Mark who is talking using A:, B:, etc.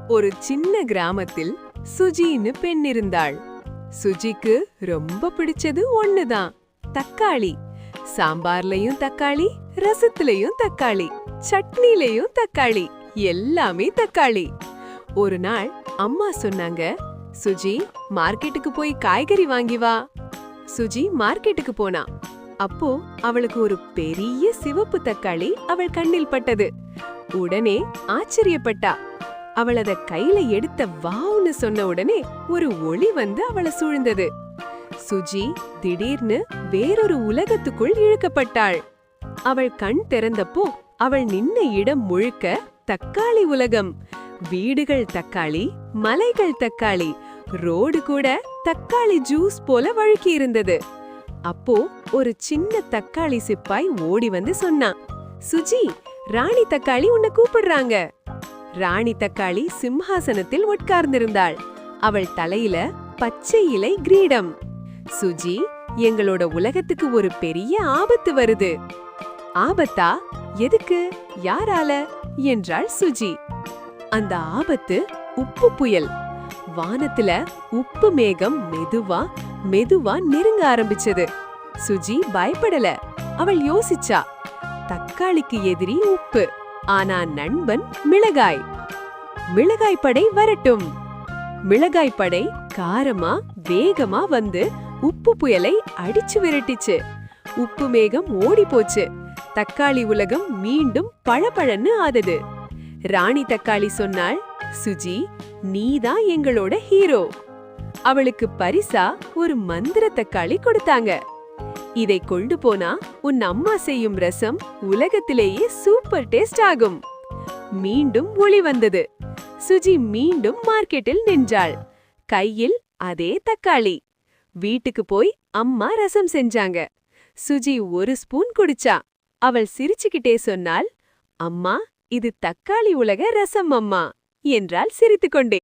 A: ஒரு சின்ன கிராமத்தில் சுஜின்னு பெண் இருந்தாள். சுஜிக்கு ரொம்ப பிடிச்சது ஒண்ணுதான், தக்காளி. சாம்பார்லயும் தக்காளி, ரசத்துலயும் தக்காளி, சட்னிலயும் தக்காளி, எல்லாமே தக்காளி. ஒரு நாள் அம்மா சொன்னாங்க, சுஜி மார்க்கெட்டுக்கு போய் காய்கறி வாங்கி வா. சுஜி மார்க்கெட்டுக்கு போனா. அப்போ அவளுக்கு ஒரு பெரிய சிவப்பு தக்காளி அவள் கண்ணில் பட்டது. உடனே ஆச்சரியப்பட்டா. அவள் அத கையில எடுத்த வாவ்னு சொன்ன உடனே ஒரு ஒளி வந்து அவளை சூழ்ந்தது. சுஜி திடீர்னு வேறொரு உலகத்துக்குள் இழுக்கப்பட்டாள். அவள் கண் திறந்தப்போ அவள் நின்ன இடம் முழுக்க தக்காளி உலகம். வீடுகள் தக்காளி, மலைகள் தக்காளி, ரோடு கூட தக்காளி ஜூஸ் போல வழுக்கி இருந்தது. அப்போ ஒரு சின்ன தக்காளி சிப்பாய் ஓடி வந்து சொன்னான், சுஜி, ராணி தக்காளி உன்னை கூப்பிடுறாங்க. ராணி தக்காளி சிம்ஹாசனத்தில் உட்கார்ந்திருந்தாள். அவள் தலையில பச்சை இலை கிரீடம். சுஜி, எங்களோட உலகத்துக்கு ஒரு பெரிய ஆபத்து வருது. ஆபத்தா? எதுக்கு? யாரால? என்றாள் சுஜி. அந்த ஆபத்து உப்பு புயல். வானத்துல உப்பு மேகம் மெதுவா மெதுவா நெருங்க ஆரம்பிச்சது. சுஜி பயப்படல. அவள் யோசிச்சா, தக்காளிக்கு எதிரி உப்பு, ஆனா நண்பன் மிளகாய். மிளகாய் படை வரட்டும். மிளகாய் படை காரமா வேகமா வந்து உப்பு புயலை அடிச்சு விரட்டிச்சு. உப்பு மேகம் ஓடி போச்சு. தக்காளி உலகம் மீண்டும் பளபளன்னு ஆதது. ராணி தக்காளி சொன்னாள், சுஜி, நீதான் எங்களோட ஹீரோ. அவளுக்கு பரிசா ஒரு மந்திர தக்காளி கொடுத்தாங்க. இதை கொண்டு போனா உன் அம்மா செய்யும் ரசம் உலகத்திலேயே சூப்பர் டேஸ்ட் ஆகும். மீண்டும் ஒளி வந்தது. சுஜி மீண்டும் மார்க்கெட்டில் நின்றாள். கையில் அதே தக்காளி. வீட்டுக்கு போய் அம்மா ரசம் செஞ்சாங்க. சுஜி ஒரு ஸ்பூன் குடிச்சா. அவள் சிரிச்சுக்கிட்டே சொன்னாள், அம்மா, இது தக்காளி உலக ரசம் அம்மா, என்றாள் சிரித்துக்கொண்டே.